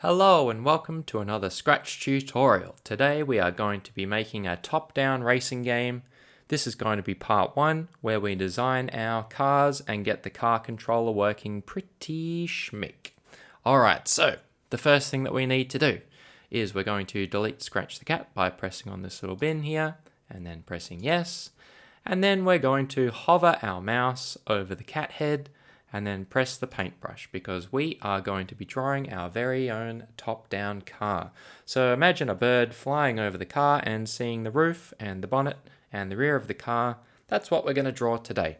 Hello and welcome to another Scratch tutorial. Today we are going to be making a top-down racing game. This is going to be part 1 where we design our cars and get the car controller working pretty schmick. Alright, so the first thing that we need to do is we're going to delete Scratch the Cat by pressing on this little bin here and then pressing yes. And then we're going to hover our mouse over the cat head and then press the paintbrush because we are going to be drawing our very own top-down car. So imagine a bird flying over the car and seeing the roof and the bonnet and the rear of the car. That's what we're going to draw today.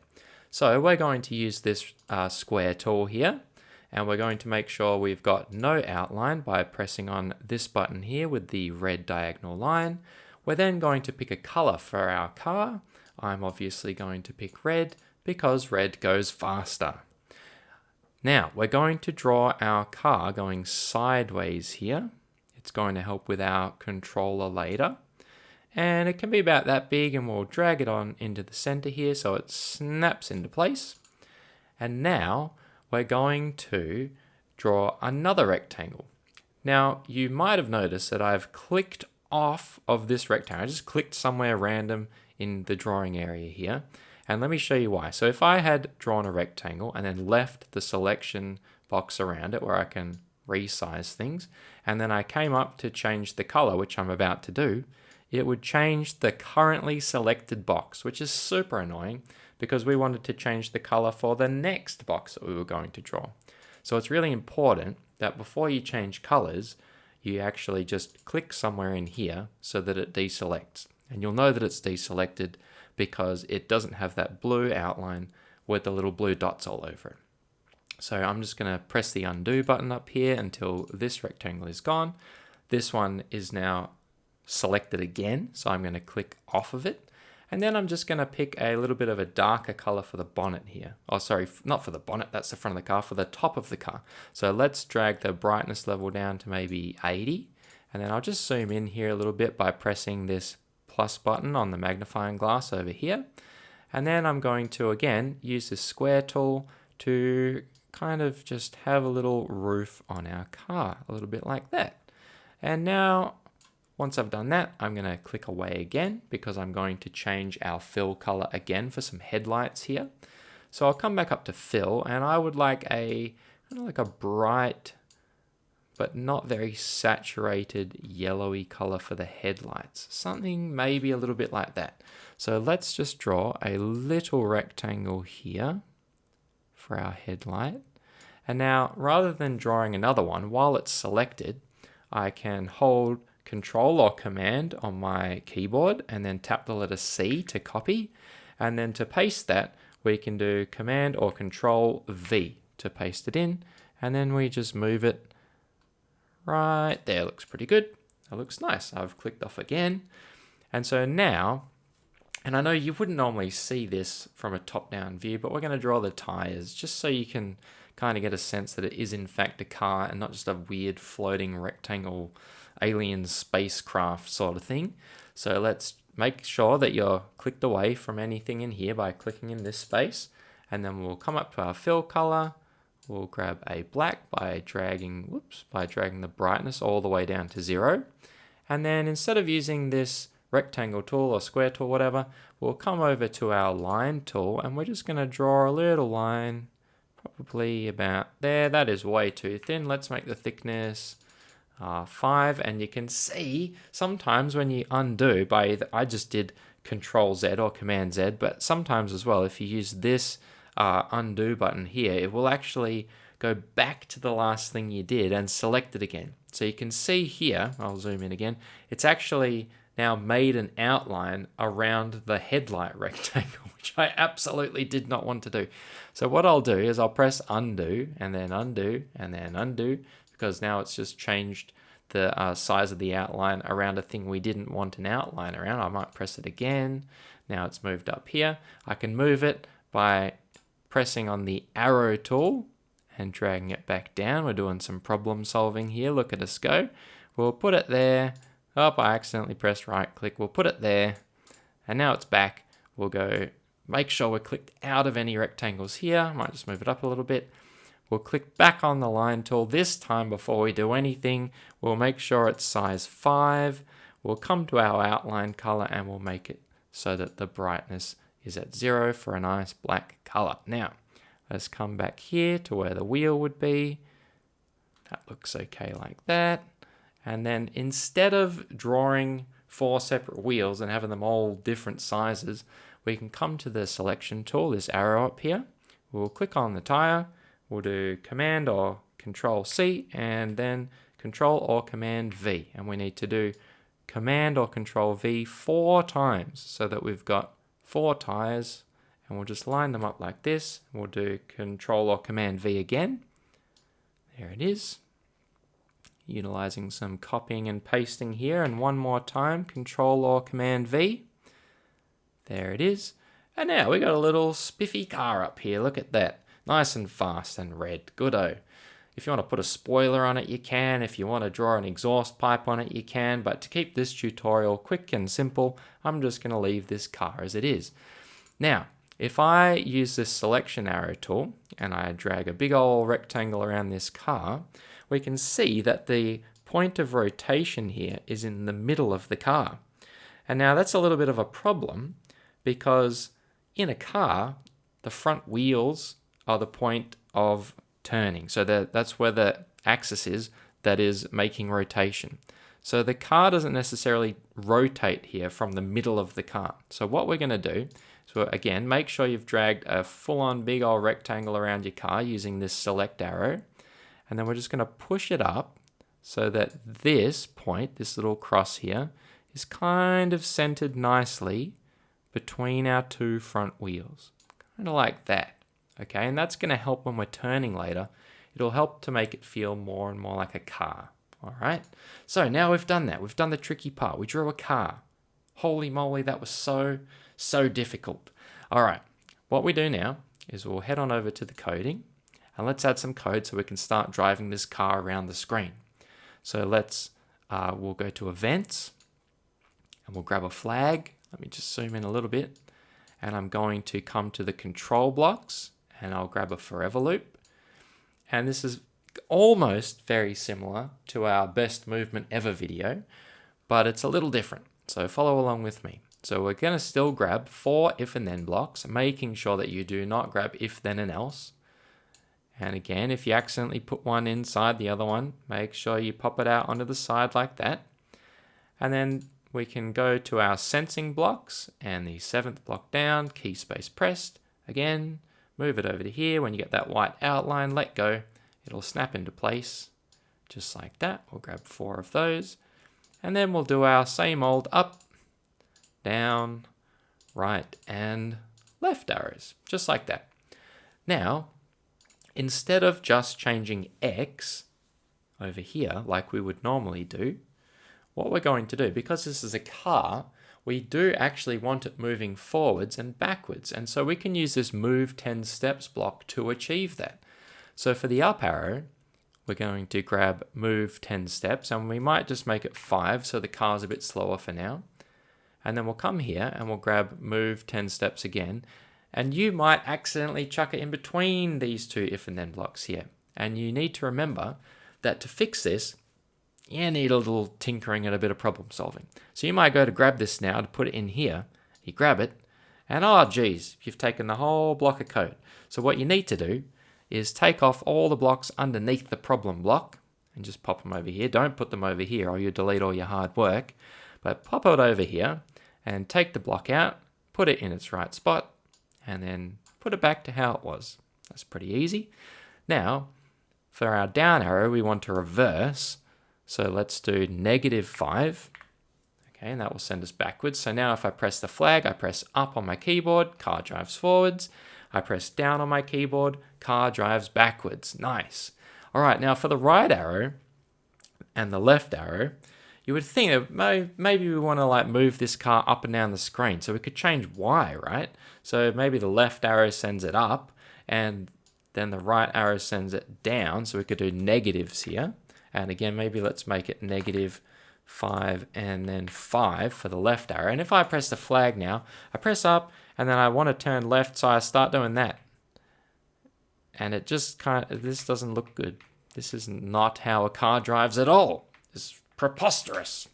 So we're going to use this square tool here, and we're going to make sure we've got no outline by pressing on this button here with the red diagonal line. We're then going to pick a color for our car. I'm obviously going to pick red because red goes faster. Now, we're going to draw our car going sideways here. It's going to help with our controller later. And it can be about that big, and we'll drag it on into the center here so it snaps into place. And now we're going to draw another rectangle. Now, you might have noticed that I've clicked off of this rectangle. I just clicked somewhere random in the drawing area here. And let me show you why. So if I had drawn a rectangle and then left the selection box around it where I can resize things, and then I came up to change the color, which I'm about to do, it would change the currently selected box, which is super annoying because we wanted to change the color for the next box that we were going to draw. So it's really important that before you change colors, you actually just click somewhere in here so that it deselects. And you'll know that it's deselected because it doesn't have that blue outline with the little blue dots all over it. So I'm just going to press the undo button up here until this rectangle is gone. This one is now selected again, so I'm going to click off of it. And then I'm just going to pick a little bit of a darker color for the bonnet here. Oh, sorry, not for the bonnet, that's the front of the car, for the top of the car. So let's drag the brightness level down to maybe 80. And then I'll just zoom in here a little bit by pressing this plus button on the magnifying glass over here. And then I'm going to, again, use this square tool to kind of just have a little roof on our car, a little bit like that. And now, once I've done that, I'm going to click away again because I'm going to change our fill color again for some headlights here. So I'll come back up to fill, and I would like a kind of like a bright but not very saturated yellowy color for the headlights. Something maybe a little bit like that. So let's just draw a little rectangle here for our headlight. And now, rather than drawing another one, while it's selected, I can hold Control or Command on my keyboard and then tap the letter C to copy. And then to paste that, we can do Command or Control V to paste it in. And then we just move it right there. Looks pretty good. That looks nice. I've clicked off again. And so now, and I know you wouldn't normally see this from a top-down view, but we're going to draw the tires just so you can kind of get a sense that it is in fact a car and not just a weird floating rectangle alien spacecraft sort of thing. So let's make sure that you're clicked away from anything in here by clicking in this space. And then we'll come up to our fill color. We'll grab a black by dragging the brightness all the way down to 0. And then instead of using this rectangle tool or square tool, whatever, we'll come over to our line tool and we're just going to draw a little line, probably about there. That is way too thin. Let's make the thickness 5. And you can see sometimes when you undo I just did Control Z or Command Z, but sometimes as well, if you use this undo button here, it will actually go back to the last thing you did and select it again. So you can see here, I'll zoom in again, it's actually now made an outline around the headlight rectangle, which I absolutely did not want to do. So what I'll do is I'll press undo and then undo and then undo, because now it's just changed the size of the outline around a thing we didn't want an outline around. I might press it again. Now it's moved up here. I can move it by pressing on the arrow tool and dragging it back down. We're doing some problem solving here. Look at us go. We'll put it there. Oh, I accidentally pressed right click. We'll put it there. And now it's back. We'll go make sure we're clicked out of any rectangles here. I might just move it up a little bit. We'll click back on the line tool. This time before we do anything, we'll make sure it's size 5. We'll come to our outline color and we'll make it so that the brightness is at 0 for a nice black color. Now, let's come back here to where the wheel would be. That looks okay like that. And then instead of drawing 4 separate wheels and having them all different sizes, we can come to the selection tool, this arrow up here. We'll click on the tire. We'll do Command or Control C and then Control or Command V. And we need to do Command or Control V 4 times so that we've got 4 tires. And we'll just line them up like this. We'll do Control or Command V again. There it is. Utilizing some copying and pasting here, and one more time, Control or Command V. There it is. And now we got a little spiffy car up here. Look at that. Nice and fast and red. Good-o. If you want to put a spoiler on it, you can. If you want to draw an exhaust pipe on it, you can. But to keep this tutorial quick and simple, I'm just going to leave this car as it is. Now, if I use this selection arrow tool and I drag a big old rectangle around this car, we can see that the point of rotation here is in the middle of the car. And now that's a little bit of a problem because in a car, the front wheels are the point of turning. So that's where the axis is that is making rotation. So the car doesn't necessarily rotate here from the middle of the car. So what we're going to do is, again, make sure you've dragged a full-on big old rectangle around your car using this select arrow. And then we're just going to push it up so that this point, this little cross here, is kind of centered nicely between our 2 front wheels. Kind of like that. Okay, and that's going to help when we're turning later. It'll help to make it feel more and more like a car. All right, so now we've done that. We've done the tricky part. We drew a car. Holy moly, that was so difficult. All right, what we do now is we'll head on over to the coding. And let's add some code so we can start driving this car around the screen. So we'll go to Events, and we'll grab a flag. Let me just zoom in a little bit. And I'm going to come to the control blocks, and I'll grab a forever loop. And this is almost very similar to our best movement ever video, but it's a little different. So follow along with me. So we're going to still grab 4 if and then blocks, making sure that you do not grab if, then, and else. And again, if you accidentally put one inside the other one, make sure you pop it out onto the side like that. And then we can go to our sensing blocks and the 7th block down, key space pressed. Again, move it over to here. When you get that white outline, let go. It'll snap into place just like that. We'll grab 4 of those. And then we'll do our same old up, down, right, and left arrows, just like that. Now, instead of just changing X over here like we would normally do, what we're going to do, because this is a car, we do actually want it moving forwards and backwards. And so we can use this move 10 steps block to achieve that. So for the up arrow, we're going to grab move 10 steps, and we might just make it 5 so the car's a bit slower for now. And then we'll come here and we'll grab move 10 steps again. And you might accidentally chuck it in between these 2 if and then blocks here. And you need to remember that to fix this, you need a little tinkering and a bit of problem solving. So you might go to grab this now to put it in here. You grab it, and oh geez, you've taken the whole block of code. So what you need to do is take off all the blocks underneath the problem block and just pop them over here. Don't put them over here or you delete all your hard work. But pop it over here and take the block out, put it in its right spot, and then put it back to how it was. That's pretty easy. Now, for our down arrow, we want to reverse. So let's do -5. Okay, and that will send us backwards. So now if I press the flag, I press up on my keyboard, car drives forwards. I press down on my keyboard, car drives backwards. Nice. All right, now for the right arrow and the left arrow, you would think that maybe we want to like move this car up and down the screen. So we could change Y, right? So maybe the left arrow sends it up and then the right arrow sends it down. So we could do negatives here. And again, maybe let's make it -5 and then 5 for the left arrow. And if I press the flag now, I press up and then I want to turn left, so I start doing that. and it just this doesn't look good. This is not how a car drives at all. It's preposterous.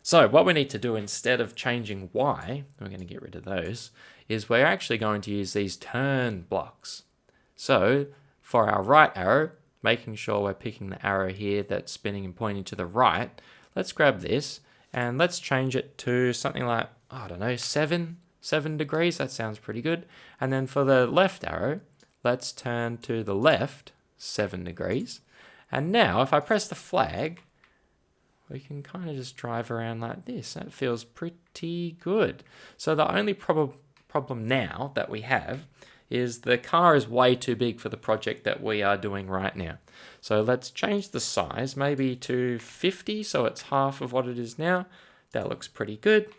So what we need to do instead of changing Y, we're going to get rid of those, is we're actually going to use these turn blocks. So for our right arrow, making sure we're picking the arrow here that's spinning and pointing to the right, let's grab this and let's change it to something like, I don't know, 7 degrees. That sounds pretty good. And then for the left arrow, let's turn to the left 7 degrees. And now if I press the flag, we can kind of just drive around like this. That feels pretty good. So the only problem now that we have is the car is way too big for the project that we are doing right now. So let's change the size maybe to 50, so it's half of what it is now. That looks pretty good.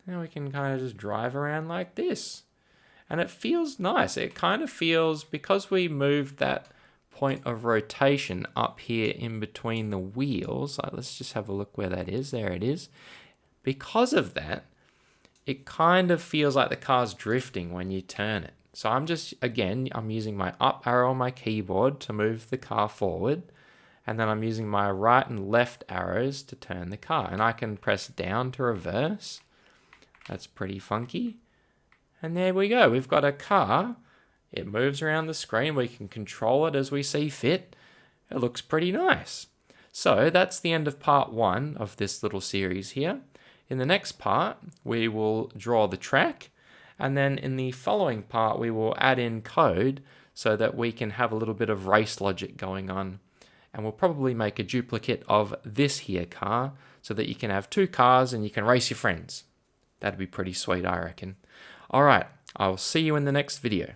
Now we can kind of just drive around like this. And it feels nice. It kind of feels, because we moved that point of rotation up here in between the wheels, let's just have a look where that is. There it is. Because of that, it kind of feels like the car's drifting when you turn it. So I'm using my up arrow on my keyboard to move the car forward, and then I'm using my right and left arrows to turn the car, and I can press down to reverse. That's pretty funky. And there we go. We've got a car. It moves around the screen. We can control it as we see fit. It looks pretty nice. So that's the end of part 1 of this little series here. In the next part, we will draw the track. And then in the following part, we will add in code so that we can have a little bit of race logic going on. And we'll probably make a duplicate of this here car so that you can have 2 cars and you can race your friends. That'd be pretty sweet, I reckon. All right, I'll see you in the next video.